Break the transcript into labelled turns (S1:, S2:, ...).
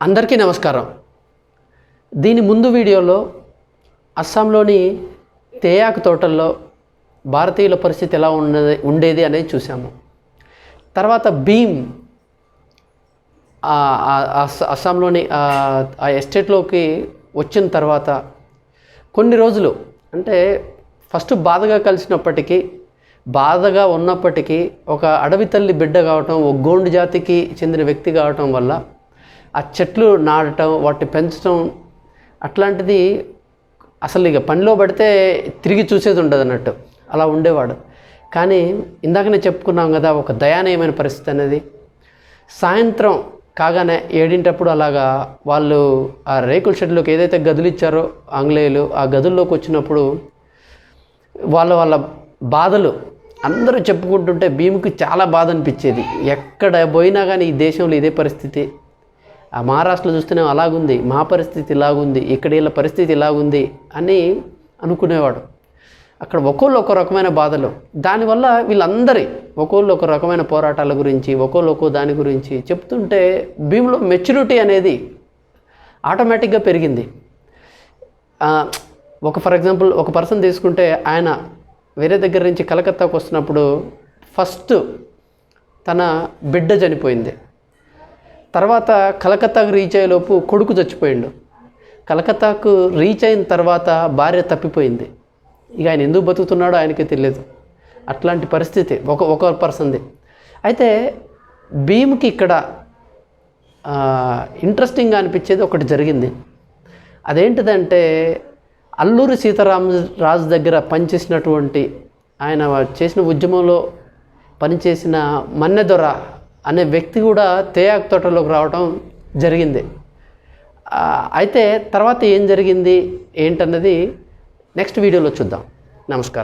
S1: అందరికీ నమస్కారం. దీని ముందు వీడియోలో అస్సాంలోని తేయాకు తోటల్లో భారతీయుల పరిస్థితి ఎలా ఉండేది అనేది చూసాము. తర్వాత భీమ్ అస్సాంలోని ఆ ఎస్టేట్లోకి వచ్చిన తర్వాత కొన్ని రోజులు అంటే ఫస్ట్ బాధగా కలిసినప్పటికీ బాధగా ఉన్నప్పటికీ ఒక అడవి తల్లి బిడ్డ కావటం, ఒక గోండు జాతికి చెందిన వ్యక్తి కావటం వల్ల ఆ చెట్లు నాటడం, వాటిని పెంచడం అట్లాంటిది అసలు ఇక పనిలో పడితే తిరిగి చూసేది ఉండదు అన్నట్టు అలా ఉండేవాడు. కానీ ఇందాకనే చెప్పుకున్నాం కదా, ఒక దయానీయమైన పరిస్థితి అనేది. సాయంత్రం కాగానే 7 అలాగా వాళ్ళు ఆ రేకుల షెడ్లోకి ఏదైతే గదులు ఇచ్చారో ఆంగ్లేయులు, ఆ గదుల్లోకి వచ్చినప్పుడు వాళ్ళ బాధలు అందరూ చెప్పుకుంటుంటే భీముకి చాలా బాధ అనిపించేది. ఎక్కడ పోయినా కానీ ఈ దేశంలో ఇదే పరిస్థితి, ఆ మహారాష్ట్రలో చూస్తేనే అలాగుంది, మా పరిస్థితి ఇలాగుంది, ఇక్కడ వీళ్ళ పరిస్థితి ఇలాగుంది అని అనుకునేవాడు. అక్కడ ఒక్కోళ్ళు ఒక రకమైన బాధలు. దానివల్ల వీళ్ళందరి ఒక్కోళ్ళు ఒక రకమైన పోరాటాల గురించి, ఒక్కోళ్ళు ఒక్కో దాని గురించి చెప్తుంటే భీములో మెచ్యూరిటీ అనేది ఆటోమేటిక్గా పెరిగింది. ఫర్ ఎగ్జాంపుల్ ఒక పర్సన్ తీసుకుంటే, ఆయన వేరే దగ్గర నుంచి కలకత్తాకు వస్తున్నప్పుడు ఫస్ట్ తన బిడ్డ చనిపోయింది. తర్వాత కలకత్తాకు రీచ్ అయ్యేలోపు కొడుకు చచ్చిపోయిండు. కలకత్తాకు రీచ్ అయిన తర్వాత భార్య తప్పిపోయింది. ఇక ఆయన ఎందుకు బతుకుతున్నాడో ఆయనకే తెలియదు. అట్లాంటి పరిస్థితి ఒక పర్సన్ది. అయితే భీమ్కి ఇక్కడ ఇంట్రెస్టింగ్గా అనిపించేది ఒకటి జరిగింది. అదేంటిదంటే, అల్లూరి సీతారామరాజు దగ్గర పనిచేసినటువంటి, ఆయన చేసిన ఉద్యమంలో పనిచేసిన మన్నెదొర అనే వ్యక్తి కూడా తేయాకు తోటలోకి రావడం జరిగింది. అయితే తర్వాత ఏం జరిగింది ఏంటన్నది నెక్స్ట్ వీడియోలో చూద్దాం. నమస్కారం.